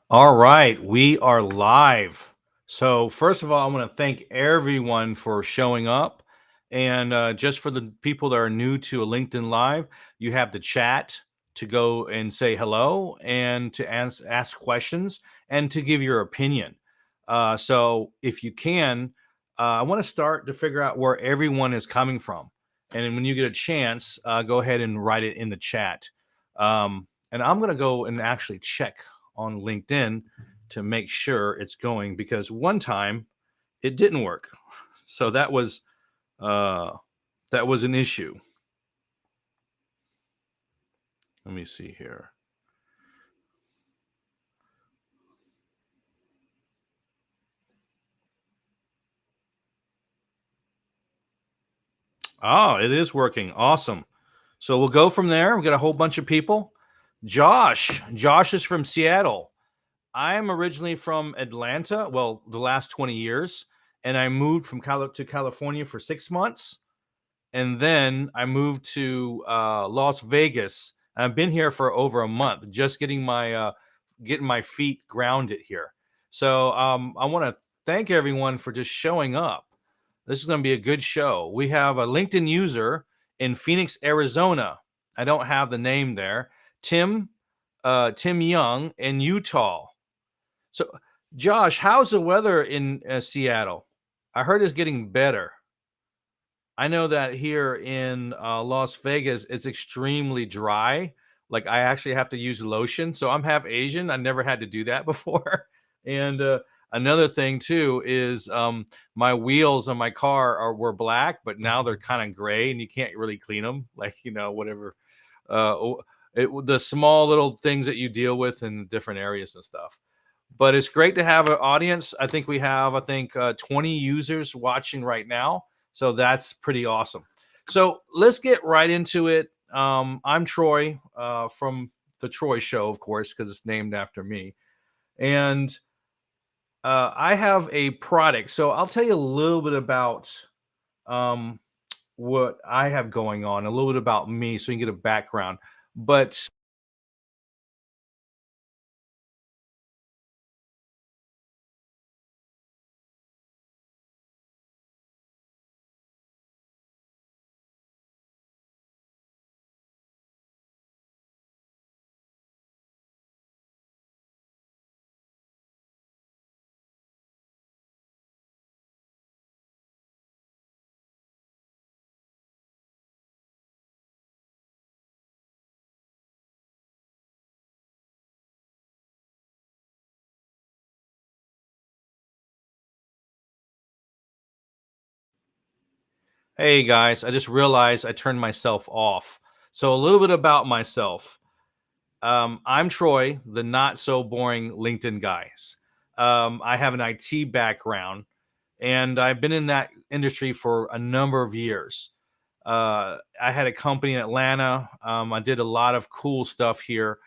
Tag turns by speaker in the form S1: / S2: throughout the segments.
S1: All right, we are live. So, first of all, I want to thank everyone for showing up. And just for the people that are new to a LinkedIn Live, you have the chat to go and say hello and to ask questions and to give your opinion. So, if you can, I want to start to figure out where everyone is coming from. And then when you get a chance, go ahead and write it in the chat. And I'm going to go and actually check on LinkedIn to make sure it's going because one time it didn't work. So uh that was an issue. Let me see here. Oh, it is working. Awesome. So we'll go from there. We got a whole bunch of people. Josh is from Seattle. I'm originally from Atlanta, well, the last 20 years, and I moved from to California for 6 months. And then I moved to Las Vegas. I've been here for over a month, just getting my feet grounded here. So I want to thank everyone for just showing up. This is going to be a good show. We have a LinkedIn user in Phoenix, Arizona. I don't have the name there. Tim, Tim Young in Utah. So, Josh, how's the weather in Seattle? I heard it's getting better. I know that here in Las Vegas, it's extremely dry. Like I actually have to use lotion. So I'm half Asian. I never had to do that before. And another thing too is my wheels on my car were black, but now they're kind of gray, and you can't really clean them. Like whatever the small little things that you deal with in different areas and stuff. But it's great to have an audience. I think we have, 20 users watching right now. So that's pretty awesome. So let's get right into it. I'm Troy from the Troy Show, of course, because it's named after me. And I have a product. So I'll tell you a little bit about um, what I have going on, a little bit about me so you can get a background. But hey guys, I just realized I turned myself off. So a little bit about myself. I'm Troy, the not so boring LinkedIn guys. I have an IT background, and I've been in that industry for a number of years. I had a company in Atlanta. I did a lot of cool stuff here.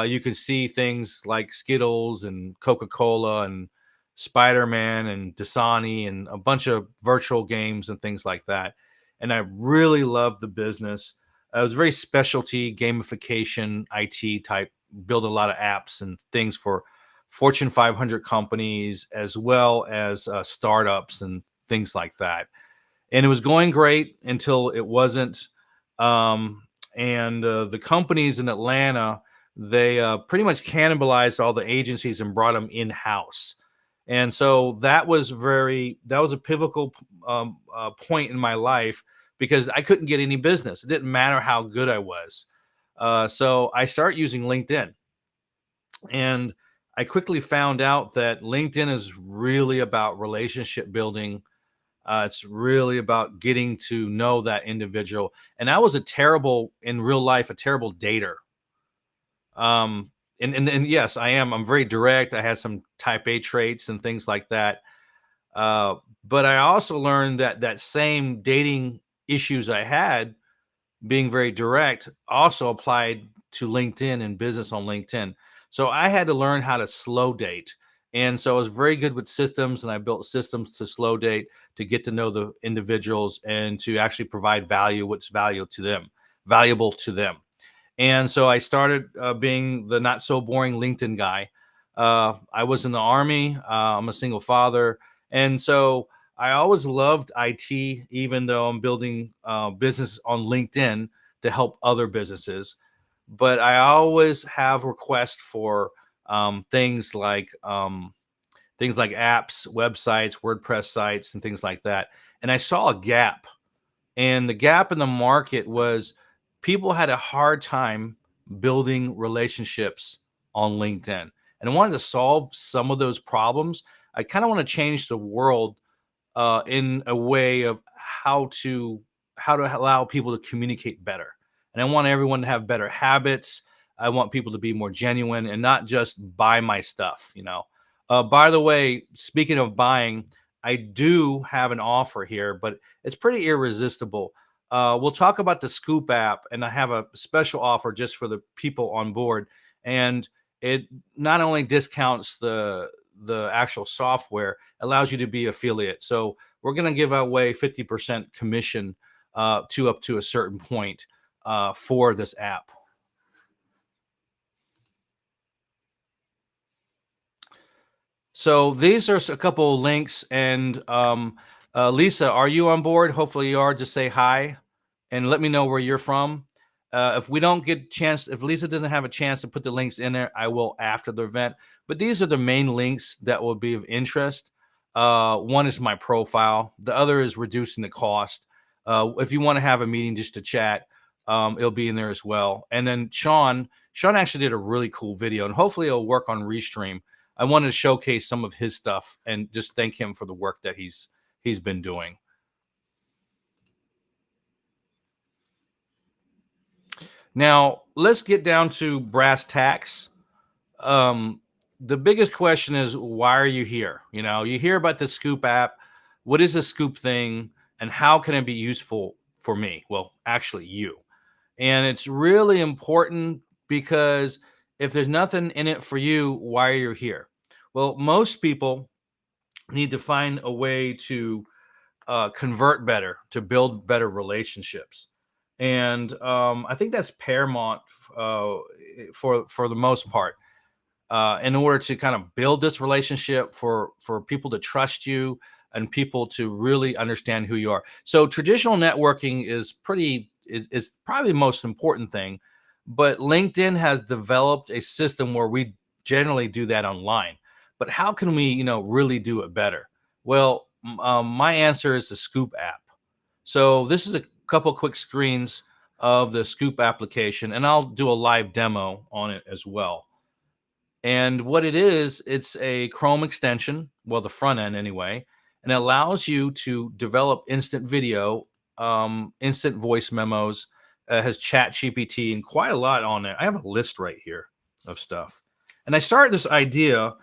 S1: You can see things like Skittles and Coca Cola and Spider Man and Dasani and a bunch of virtual games and things like that. And I really loved the business. It was very specialty gamification, IT type, build a lot of apps and things for Fortune 500 companies as well as startups and things like that. And it was going great until it wasn't. Um, and the companies in Atlanta, they pretty much cannibalized all the agencies and brought them in house. And so that was a pivotal point in my life because I couldn't get any business. It didn't matter how good I was. So I started using LinkedIn, and I quickly found out that LinkedIn is really about relationship building. It's really about getting to know that individual. And I was in real life, a terrible dater. Um, and yes, I am. I'm very direct. I had some type A traits and things like that. Uh, but I also learned that that same dating issues I had being very direct also applied to LinkedIn and business on LinkedIn. So I had to learn how to slow date. And so I was very good with systems, and I built systems to slow date to get to know the individuals and to actually provide value, what's valuable to them. And so I started being the not so boring LinkedIn guy. I was in the army. I'm a single father, and so I always loved IT, even though I'm building business on LinkedIn to help other businesses. But I always have requests for things like apps, websites, WordPress sites, and things like that. And I saw a gap, and the gap in the market was people had a hard time building relationships on LinkedIn. And I wanted to solve some of those problems. I kind of want to change the world in a way of how to allow people to communicate better. And I want everyone to have better habits. I want people to be more genuine and not just buy my stuff. By the way, speaking of buying, I do have an offer here, but it's pretty irresistible. We'll talk about the Scoop app, and I have a special offer just for the people on board. And it not only discounts the actual software, allows you to be affiliate. So we're going to give away 50% commission to up to a certain point for this app. So these are a couple of links. And Lisa, are you on board? Hopefully you are. Just say hi and let me know where you're from. If we don't get a chance, if Lisa doesn't have a chance to put the links in there, I will after the event. But these are the main links that will be of interest. One is my profile. The other is reducing the cost. If you want to have a meeting just to chat, it'll be in there as well. And then Sean actually did a really cool video, and hopefully it'll work on Restream. I wanted to showcase some of his stuff and just thank him for the work that he's been doing. Now, let's get down to brass tacks. Um, the biggest question is, why are you here? You hear about the Scoop app. What is the Scoop thing, and how can it be useful for me? Well, actually, you. And it's really important because if there's nothing in it for you, why are you here? Well, most people need to find a way to convert better, to build better relationships. And I think that's paramount for the most part. In order to kind of build this relationship, for people to trust you and people to really understand who you are. So traditional networking is probably the most important thing, but LinkedIn has developed a system where we generally do that online. But how can we, really do it better? Well, my answer is the Scoop app. So this is a couple quick screens of the Scoop application, and I'll do a live demo on it as well. And what it is, it's a Chrome extension, well, the front end anyway, and it allows you to develop instant video, instant voice memos, has chat GPT and quite a lot on it. I have a list right here of stuff. And I started this idea,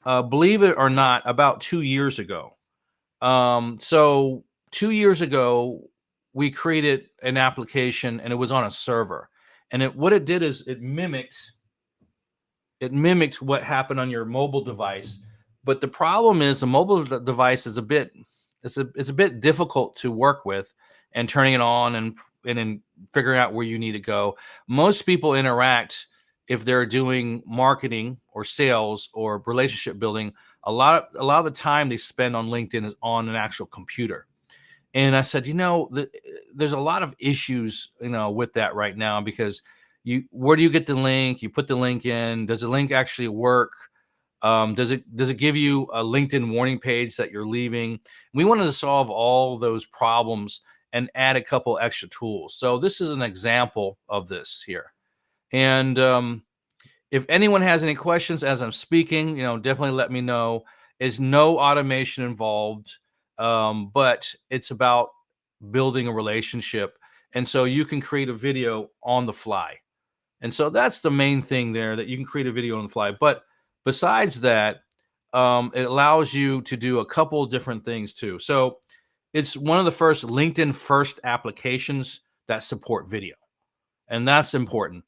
S1: believe it or not, about 2 years ago. So 2 years ago, we created an application and it was on a server. And what it did is it mimicked what happened on your mobile device. But the problem is the mobile device is a bit difficult to work with, and turning it on and then figuring out where you need to go. Most people interact, if they're doing marketing or sales or relationship building, a lot of the time they spend on LinkedIn is on an actual computer. And I said, there's a lot of issues, with that right now, because where do you get the link? You put the link in. Does the link actually work? Does it give you a LinkedIn warning page that you're leaving? We wanted to solve all those problems and add a couple extra tools. So this is an example of this here. And if anyone has any questions as I'm speaking, definitely let me know. There's no automation involved, but it's about building a relationship. And so you can create a video on the fly. And so that's the main thing there, that you can create a video on the fly. But besides that, it allows you to do a couple different things too. So it's one of the first LinkedIn first applications that support video. And that's important.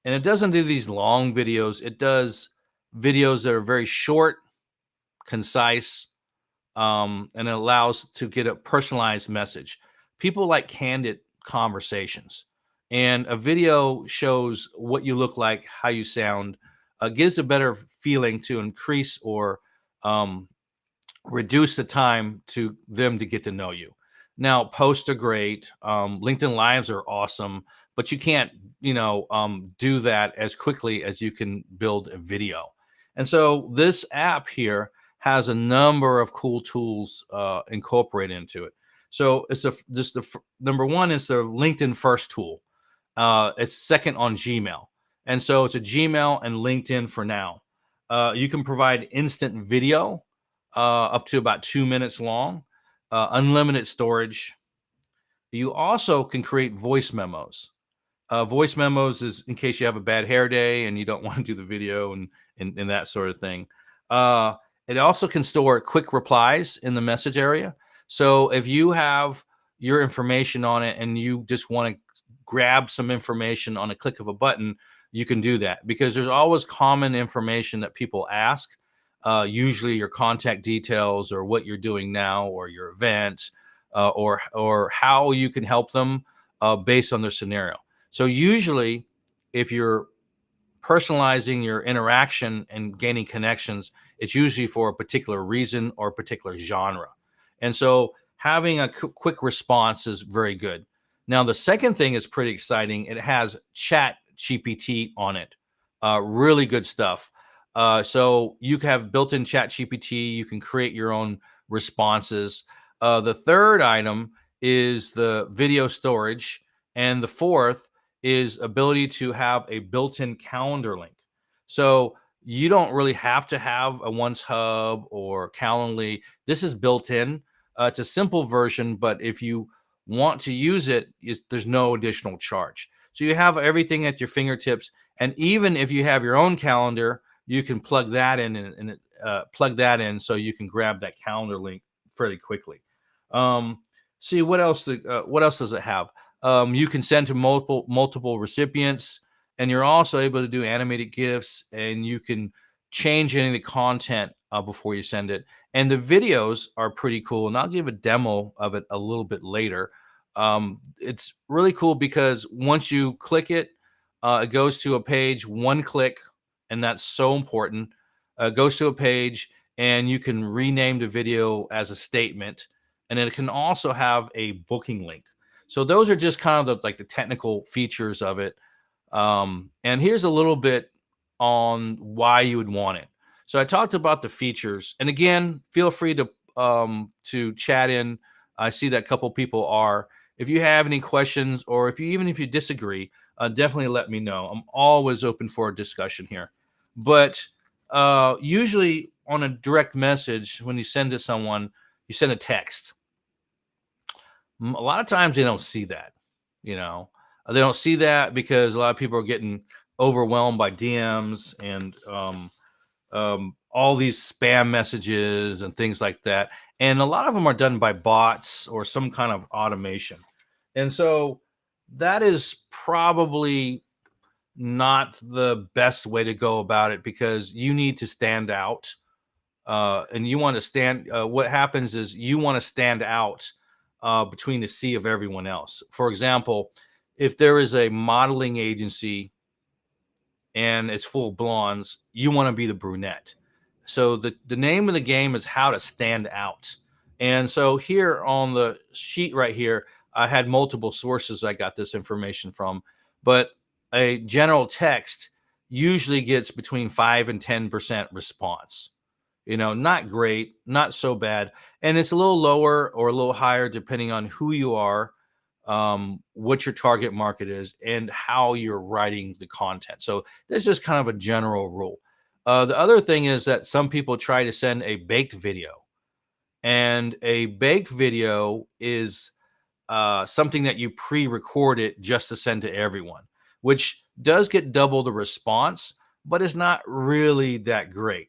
S1: And it doesn't do these long videos. It does videos that are very short, concise, and it allows to get a personalized message. People like candid conversations, and a video shows what you look like, how you sound, gives a better feeling to increase or um, reduce the time to them to get to know you. Now, posts are great. LinkedIn Lives are awesome, but you can't, do that as quickly as you can build a video. And so this app here has a number of cool tools incorporated into it. So it's number one is the LinkedIn First tool. It's second on Gmail, and so it's a Gmail and LinkedIn for now. You can provide instant video up to about 2 minutes long, unlimited storage. You also can create voice memos. Voice memos is in case you have a bad hair day and you don't want to do the video and that sort of thing. Uh, it also can store quick replies in the message area. So if you have your information on it and you just want to grab some information on a click of a button, you can do that because there's always common information that people ask. Usually your contact details or what you're doing now or your event or how you can help them based on their scenario. So usually, if you're personalizing your interaction and gaining connections, it's usually for a particular reason or a particular genre. And so having a quick response is very good. Now, the second thing is pretty exciting. It has Chat GPT on it. Really good stuff. So you can have built-in Chat GPT. You can create your own responses. The third item is the video storage, and the fourth is ability to have a built-in calendar link. So you don't really have to have a Once Hub or Calendly. This is built in. It's a simple version, but if you want to use it, there's no additional charge. So you have everything at your fingertips. And even if you have your own calendar, you can plug that in and plug that in so you can grab that calendar link fairly quickly. Um, see what else? What else does it have? You can send to multiple recipients, and you're also able to do animated GIFs, and you can change any of the content before you send it. And the videos are pretty cool, and I'll give a demo of it a little bit later. It's really cool because once you click it, it goes to a page, one click, and that's so important. It goes to a page, and you can rename the video as a statement, and it can also have a booking link. So those are just kind of the technical features of it. And here's a little bit on why you would want it. So I talked about the features, and again, feel free to chat in. I see that a couple people are. If you have any questions, or if you disagree, definitely let me know. I'm always open for a discussion here. But usually on a direct message, when you send to someone, you send a text. A lot of times they don't see that, you know. They don't see that because a lot of people are getting overwhelmed by DMs and all these spam messages and things like that. And a lot of them are done by bots or some kind of automation. And so that is probably not the best way to go about it because you need to stand out. And you want to stand, what happens is you want to stand out between the sea of everyone else. For example, if there is a modeling agency and it's full of blondes, you want to be the brunette. So the name of the game is how to stand out. And so here on the sheet right here, I had multiple sources I got this information from, but a general text usually gets between 5 and 10% response. Not great, not so bad. And it's a little lower or a little higher depending on who you are, what your target market is, and how you're writing the content. So that's just kind of a general rule. The other thing is that some people try to send a baked video, and a baked video is something that you pre-record it just to send to everyone, which does get double the response, but it's not really that great.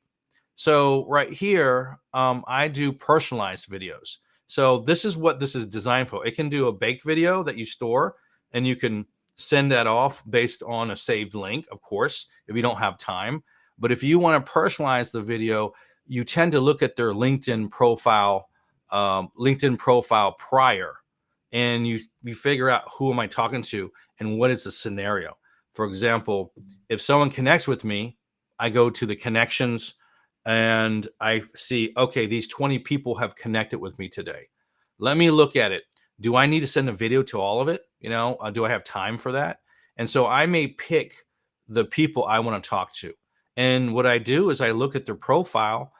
S1: So right here, I do personalized videos. So this is what this is designed for. It can do a baked video that you store, and you can send that off based on a saved link, of course, if you don't have time. But if you want to personalize the video, you tend to look at their LinkedIn profile prior, and you figure out who am I talking to and what is the scenario. For example, if someone connects with me I go to the connections and I see, okay, these 20 people have connected with me today. Let me look at it. Do I need to send a video to all of it? Do I have time for that? And so I may pick the people I want to talk to. And what I do is I look at their profile,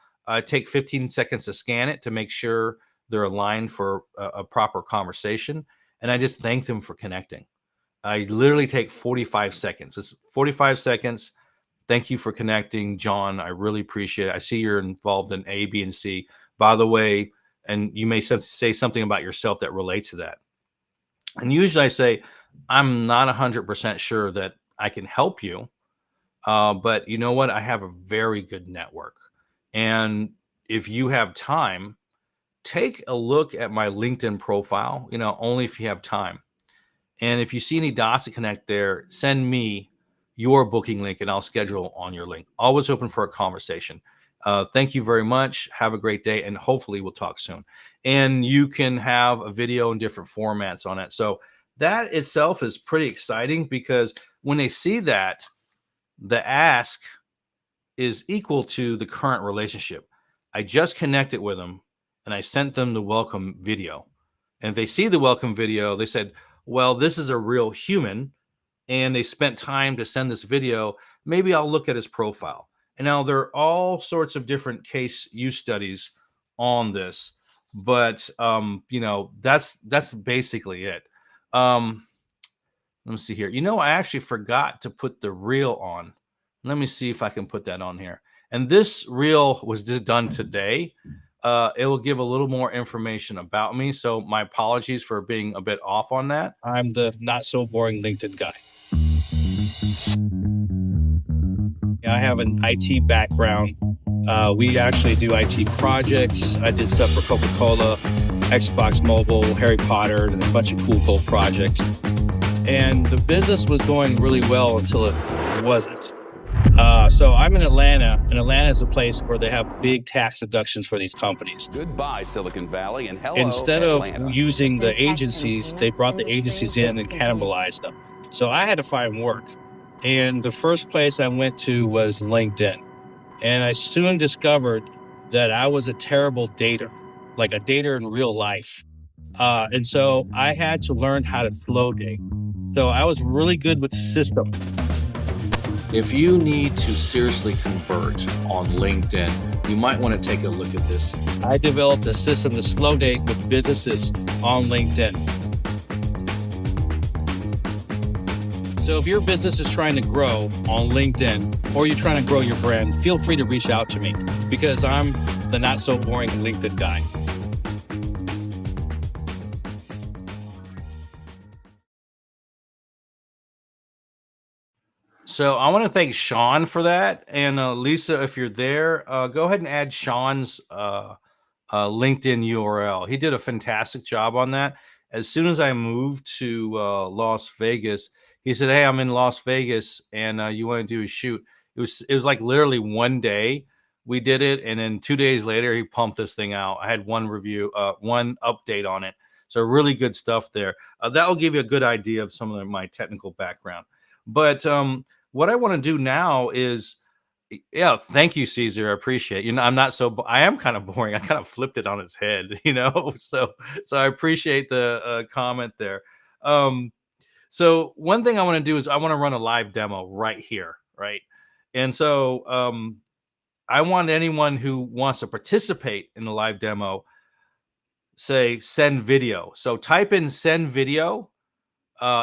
S1: take 15 seconds to scan it to make sure they're aligned for a proper conversation. And I just thank them for connecting. I literally take 45 seconds. It's 45 seconds. Thank you for connecting, John. I really appreciate it. I see you're involved in A, B, and C. By the way, and you may say something about yourself that relates to that. And usually I say, I'm not 100% sure that I can help you, but you know what? I have a very good network. And if you have time, take a look at my LinkedIn profile, only if you have time. And if you see any dots to connect there, send me your booking link and I'll schedule on your link. Always open for a conversation. Thank you very much. Have a great day. And hopefully we'll talk soon. And you can have a video in different formats on it. So that itself is pretty exciting because when they see that, the ask is equal to the current relationship. I just connected with them and I sent them the welcome video. And if they see the welcome video, they said, well, this is a real human and they spent time to send this video. Maybe I'll look at his profile. And now there are all sorts of different case use studies on this, but that's basically it. Let me see here. I actually forgot to put the reel on. Let me see if I can put that on here. And this reel was just done today. It will give a little more information about me. So my apologies for being a bit off on that. I'm the not so boring LinkedIn guy. I have an IT background. We actually do IT projects. I did stuff for Coca-Cola, Xbox Mobile, Harry Potter, and a bunch of cool projects. And the business was going really well until it wasn't. So I'm in Atlanta, and Atlanta is a place where they have big tax deductions for these companies.
S2: Goodbye, Silicon Valley, and hello,
S1: Instead
S2: Atlanta.
S1: of using the agencies, they brought the agencies in and cannibalized them. So I had to find work. And the first place I went to was LinkedIn. And I soon discovered that I was a terrible dater, like a dater in real life. And so I had to learn how to slow date. So I was really good with systems. If you need to seriously convert on LinkedIn, you might want to take a look at this. I developed a system to slow date with businesses on LinkedIn. So if your business is trying to grow on LinkedIn or you're trying to grow your brand, feel free to reach out to me because I'm the not so boring LinkedIn guy. So I want to thank Sean for that. And Lisa, if you're there, go ahead and add Sean's LinkedIn URL. He did a fantastic job on that. As soon as I moved to Las Vegas, he said, "Hey, I'm in Las Vegas, and you want to do a shoot?" It was like literally one day we did it, and then 2 days later he pumped this thing out. I had one review, one update on it. So really good stuff there. That will give you a good idea of some of my technical background. But what I want to do now is, yeah, thank you, Caesar. I appreciate it. I'm not so, I am kind of boring. I kind of flipped it on its head, so I appreciate the comment there. So one thing I want to do is I want to run a live demo right here, right? And so I want anyone who wants to participate in the live demo, say send video. So type in send video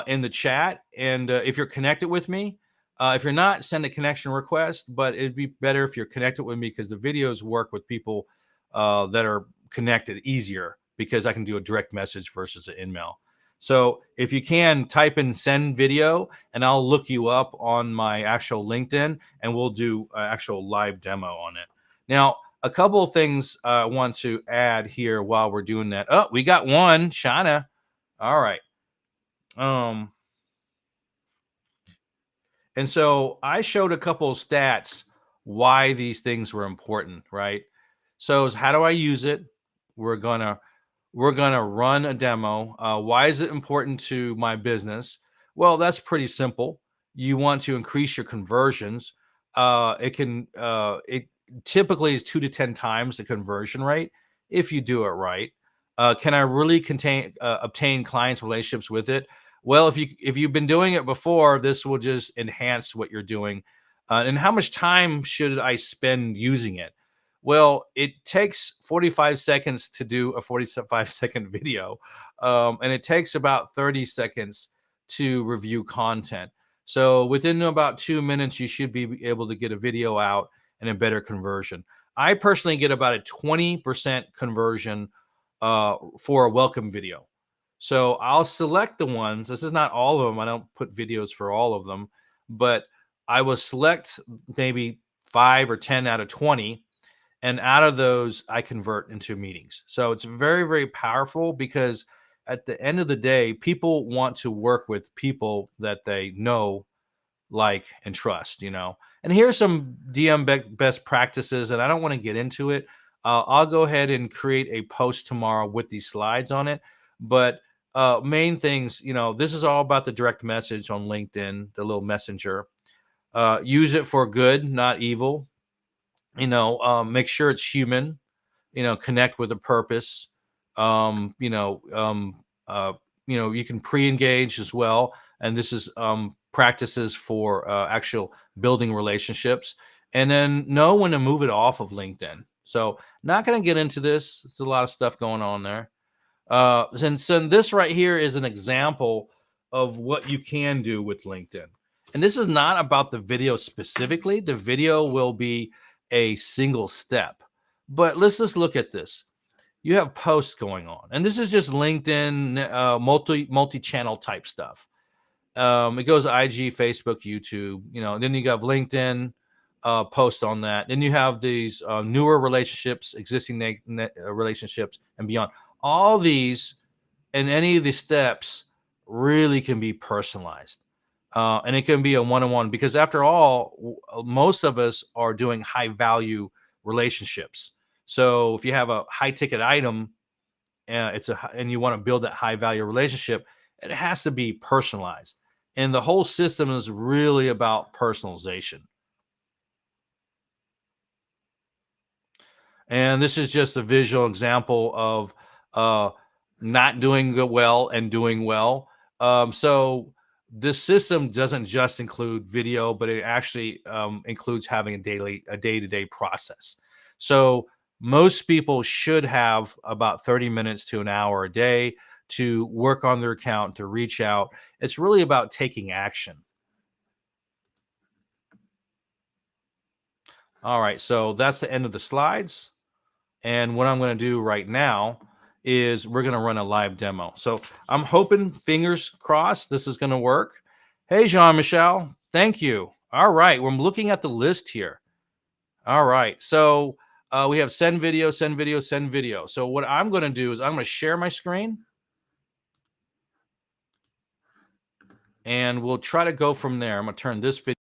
S1: in the chat. And if you're connected with me, if you're not, send a connection request. But it'd be better if you're connected with me because the videos work with people that are connected easier because I can do a direct message versus an email. So if you can, type in send video and I'll look you up on my actual LinkedIn and we'll do an actual live demo on it. Now, a couple of things I want to add here while we're doing that. Oh, we got one, Shauna. All right. And so I showed a couple of stats why these things were important, right? So how do I use it? We're gonna run a demo. Why is it important to my business? Well, that's pretty simple. You want to increase your conversions. it typically is 2 to 10 times the conversion rate if you do it right. Can I really obtain clients relationships with it? Well, if you've been doing it before, this will just enhance what you're doing. And how much time should I spend using it? Well, it takes 45 seconds to do a 45-second video, and it takes about 30 seconds to review content. So within about 2 minutes, you should be able to get a video out and a better conversion. I personally get about a 20% conversion for a welcome video. So I'll select the ones. This is not all of them. I don't put videos for all of them, but I will select maybe 5 or 10 out of 20. And out of those, I convert into meetings. So it's very, very powerful because at the end of the day, people want to work with people that they know, like, and trust, And here's some DM best practices, and I don't want to get into it. I'll go ahead and create a post tomorrow with these slides on it. But main things, this is all about the direct message on LinkedIn, the little messenger. Use it for good, not evil. Make sure it's human. Connect with a purpose. um you know um uh you can pre-engage as well, and this is practices for actual building relationships, and then know when to move it off of LinkedIn. So not going to get into this. It's a lot of stuff going on there. And so this right here is an example of what you can do with LinkedIn. And this is not about the video specifically. The video will be a single step. But let's just look at this. You have posts going on, and this is just LinkedIn, multi-channel type stuff. It goes IG, Facebook, YouTube, then you have LinkedIn, post on that. Then you have these newer relationships, existing relationships, and beyond. All these and any of these steps really can be personalized. And it can be a one-on-one, because after all, most of us are doing high value relationships. So if you have a high ticket item, and you want to build that high value relationship, it has to be personalized. And the whole system is really about personalization. And this is just a visual example of uh, not doing well and doing well. So this system doesn't just include video, but it actually includes having a day-to-day process. So most people should have about 30 minutes to an hour a day to work on their account, to reach out. It's really about taking action. All right, so that's the end of the slides. And what I'm going to do right now is we're going to run a live demo. So I'm hoping, fingers crossed, this is going to work. Hey, Jean-Michel, thank you. All right, we're looking at the list here. All right, so we have send video, send video, send video. So what I'm going to do is I'm going to share my screen, and we'll try to go from there. I'm going to turn this video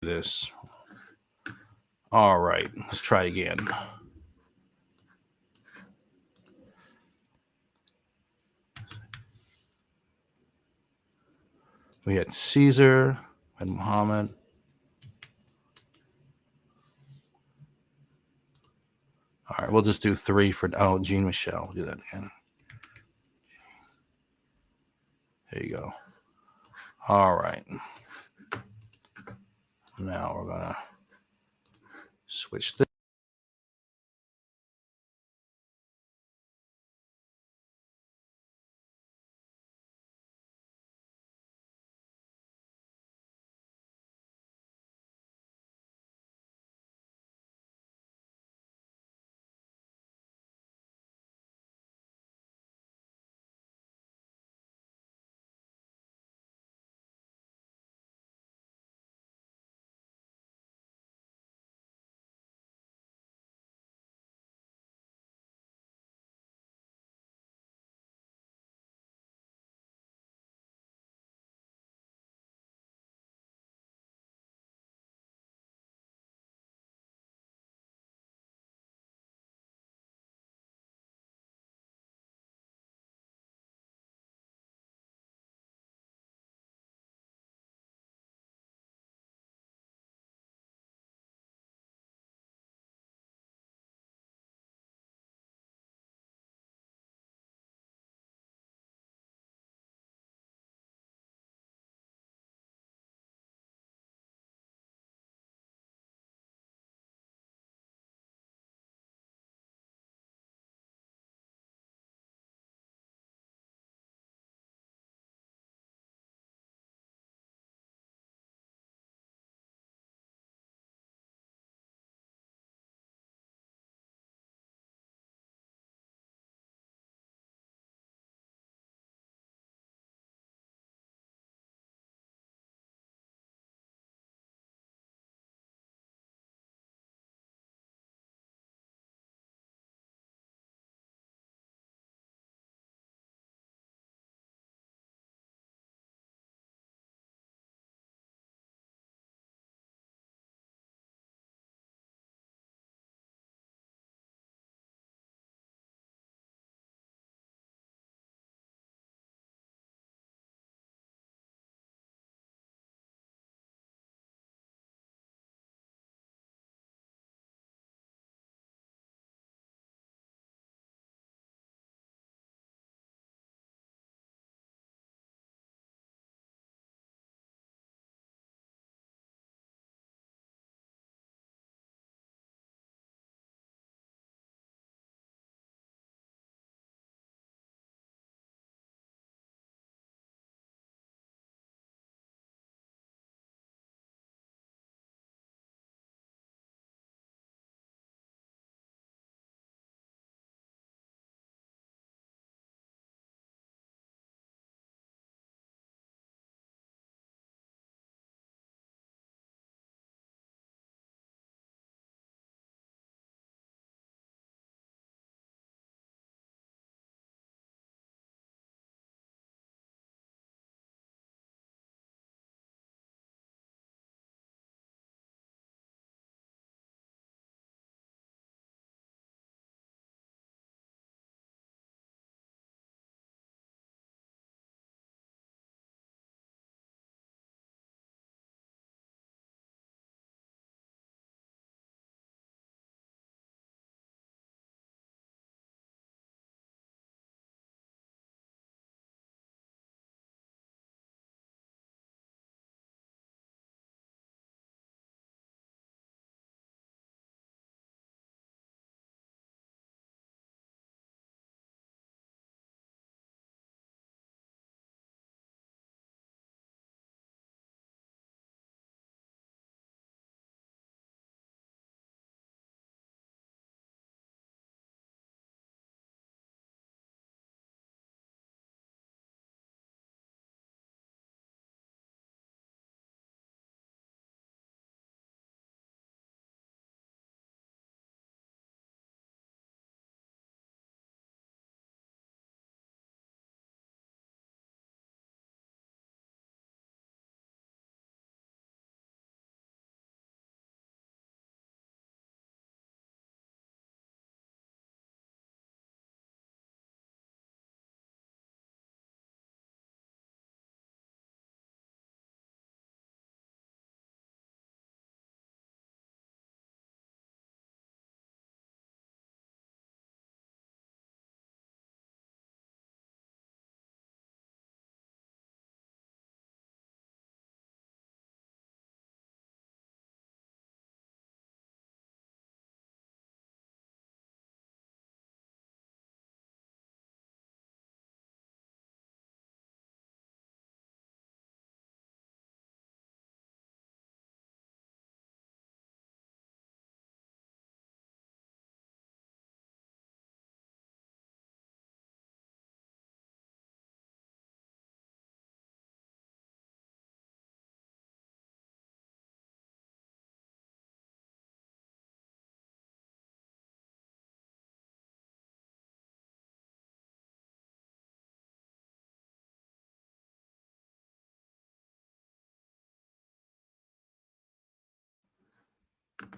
S1: this. All right, let's try it again. We had Caesar and Muhammad. All right, we'll just do 3 for Jean Michelle. We'll do that again. There you go. All right. Now we're gonna switch this.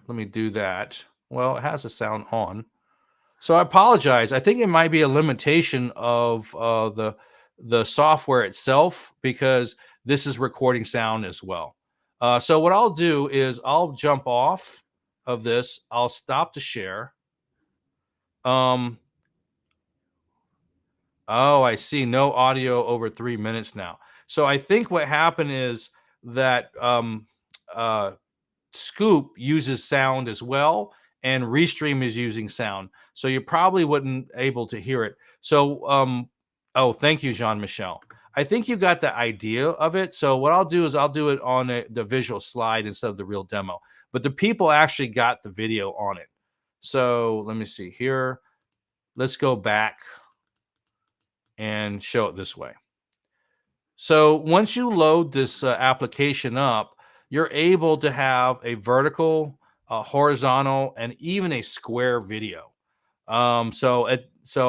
S1: Let me do that. Well, it has the sound on. So I apologize. I think it might be a limitation of the software itself because this is recording sound as well. So what I'll do is I'll jump off of this. I'll stop the share. Um, oh, I see. No audio over 3 minutes now. So I think what happened is that uh, Scoop uses sound as well, and Restream is using sound. So you probably wouldn't able to hear it. So, oh, thank you, Jean Michel. I think you got the idea of it. So what I'll do is I'll do it on the visual slide instead of the real demo. But the people actually got the video on it. So let me see here. Let's go back and show it this way. So once you load this application up, you're able to have a vertical, horizontal, and even a square video. So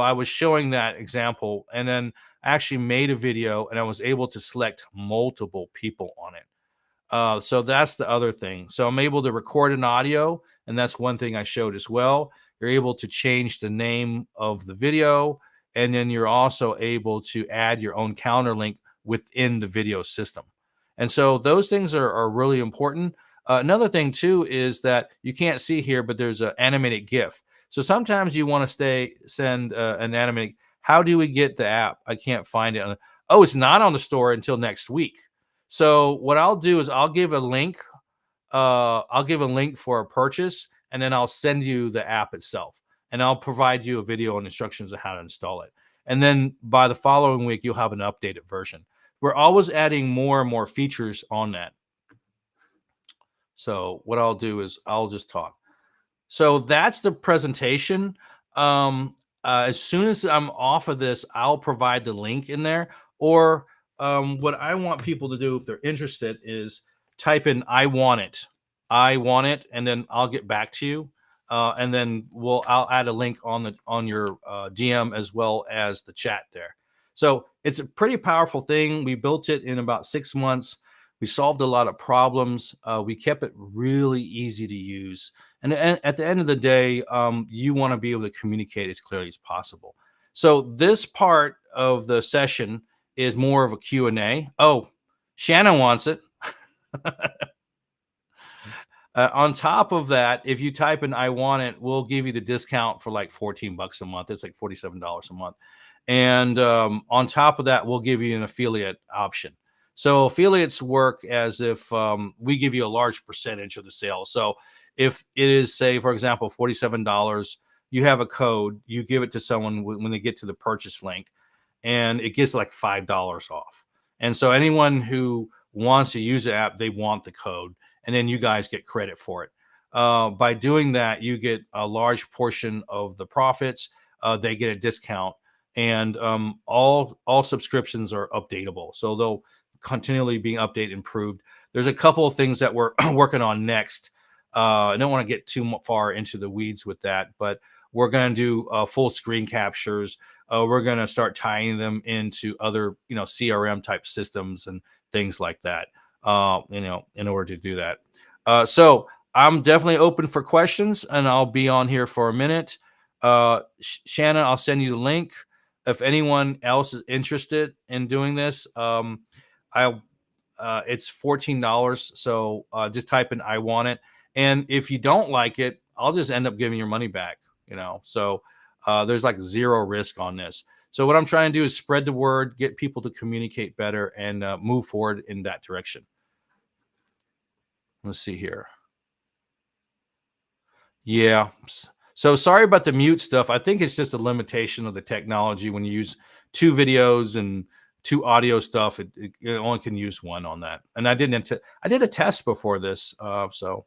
S1: I was showing that example, and then I actually made a video, and I was able to select multiple people on it. So that's the other thing. So I'm able to record an audio, and that's one thing I showed as well. You're able to change the name of the video, and then you're also able to add your own counter link within the video system. And so those things are really important. Another thing too is that you can't see here, but there's an animated GIF. So sometimes you want to send an animated. How do we get the app? I can't find it. Oh, it's not on the store until next week. So what I'll do is I'll give a link. I'll give a link for a purchase, and then I'll send you the app itself, and I'll provide you a video and instructions on how to install it. And then by the following week, you'll have an updated version. We're always adding more and more features on that. So what I'll do is I'll just talk. So that's the presentation. As soon as I'm off of this, I'll provide the link in there. Or what I want people to do if they're interested is type in "I want it," and then I'll get back to you. And then I'll add a link on your DM as well as the chat there. So it's a pretty powerful thing. We built it in about 6 months. We solved a lot of problems. We kept it really easy to use. And at the end of the day, you want to be able to communicate as clearly as possible. So this part of the session is more of a Q&A. Oh, Shannon wants it. On top of that, if you type in "I want it," we'll give you the discount for like $14 a month. It's like $47 a month. And on top of that, we'll give you an affiliate option. So affiliates work as if we give you a large percentage of the sale. So if it is, say, for example, $47, you have a code, you give it to someone when they get to the purchase link, and it gets like $5 off. And so anyone who wants to use the app, they want the code, and then you guys get credit for it. By doing that, you get a large portion of the profits. They get a discount, and all subscriptions are updatable, so they'll continually be updated, improved. There's a couple of things that we're working on next. I don't want to get too far into the weeds with that, but we're going to do full screen captures. We're going to start tying them into other, CRM type systems and things like that. In order to do that. So I'm definitely open for questions, and I'll be on here for a minute. Shannon, I'll send you the link. If anyone else is interested in doing this, it's $14. So just type in "I want it," and if you don't like it, I'll just end up giving your money back. So there's like zero risk on this. So what I'm trying to do is spread the word, get people to communicate better, and move forward in that direction. Let's see here. Yeah. So sorry about the mute stuff. I think it's just a limitation of the technology. When you use two videos and two audio stuff, it only can use one on that. And I did a test before this, so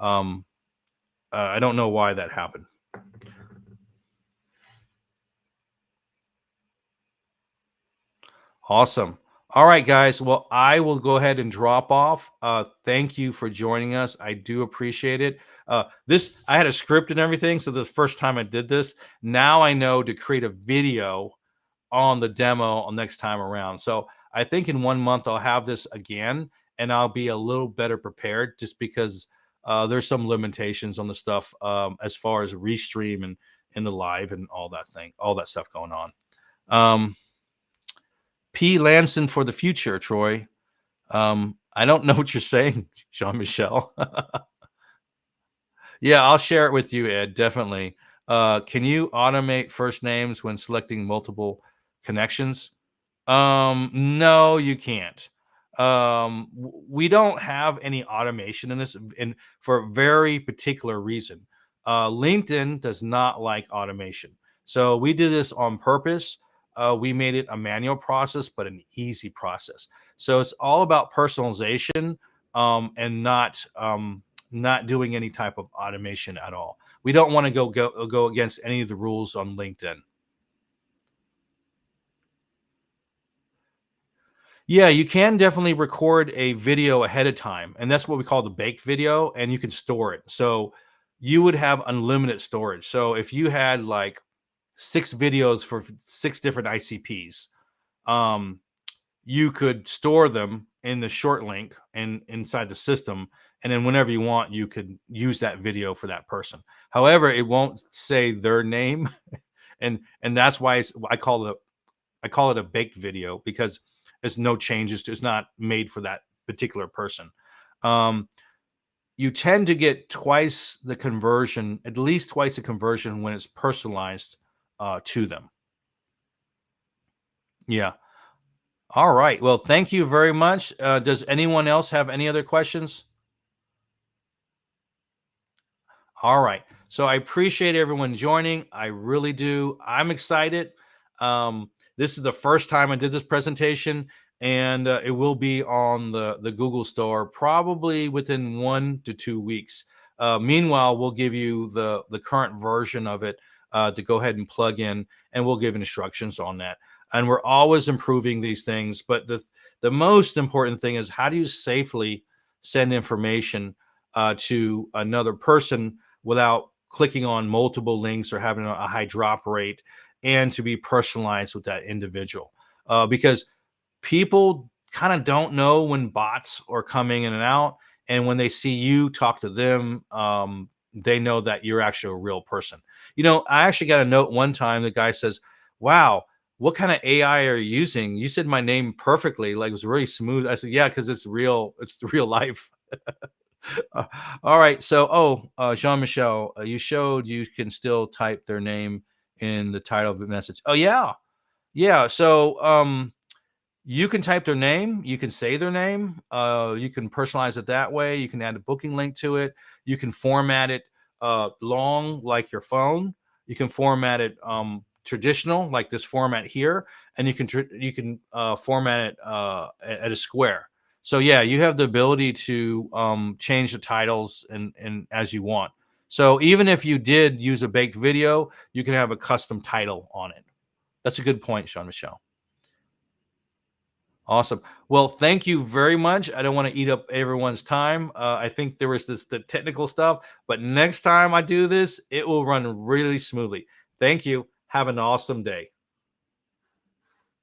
S1: I don't know why that happened. Awesome. All right, guys. Well, I will go ahead and drop off. Thank you for joining us. I do appreciate it. I had a script and everything, so the first time I did this, now I know to create a video on the demo next time around. So I think in 1 month I'll have this again, and I'll be a little better prepared just because there's some limitations on the stuff as far as restream and in the live and all that stuff going on. P. Lanson for the future, Troy. I don't know what you're saying, Jean-Michel. Yeah, I'll share it with you, Ed. Definitely. Can you automate first names when selecting multiple connections? No, you can't. We don't have any automation in this, and for a very particular reason. LinkedIn does not like automation, so we did this on purpose. We made it a manual process, but an easy process. So it's all about personalization, and not doing any type of automation at all. We don't want to go against any of the rules on LinkedIn. Yeah, you can definitely record a video ahead of time, and that's what we call the baked video, and you can store it. So you would have unlimited storage. So if you had like 6 videos for 6 different ICPs, um, you could store them in the short link and inside the system, and then whenever you want, you could use that video for that person. However, it won't say their name, and that's why I call it a baked video because there's no changes. It's not made for that particular person. Um, you tend to get twice the conversion, at least twice the conversion when it's personalized to them. Yeah. All right. Well, thank you very much. Does anyone else have any other questions? All right. So I appreciate everyone joining. I really do. I'm excited. This is the first time I did this presentation, and it will be on the Google Store probably within 1 to 2 weeks. Meanwhile, we'll give you the current version of it to go ahead and plug in, and we'll give instructions on that. And we're always improving these things. But the most important thing is, how do you safely send information to another person without clicking on multiple links or having a high drop rate, and to be personalized with that individual? Because people kind of don't know when bots are coming in and out. And when they see you talk to them, they know that you're actually a real person. I actually got a note one time. The guy says, "Wow, what kind of AI are you using? You said my name perfectly. Like, it was really smooth." I said, "Yeah, because it's real. It's real life." All right. So, Jean-Michel, you showed you can still type their name in the title of the message. Oh, yeah. Yeah. So, you can type their name. You can say their name. You can personalize it that way. You can add a booking link to it. You can format it long, like your phone. You can format it traditional, like this format here, and you can format it at a square. So yeah, you have the ability to change the titles and as you want. So even if you did use a baked video, you can have a custom title on it. That's a good point, Jean-Michel. Awesome. Well, thank you very much. I don't want to eat up everyone's time. I think there was the technical stuff, but next time I do this, it will run really smoothly. Thank you. Have an awesome day.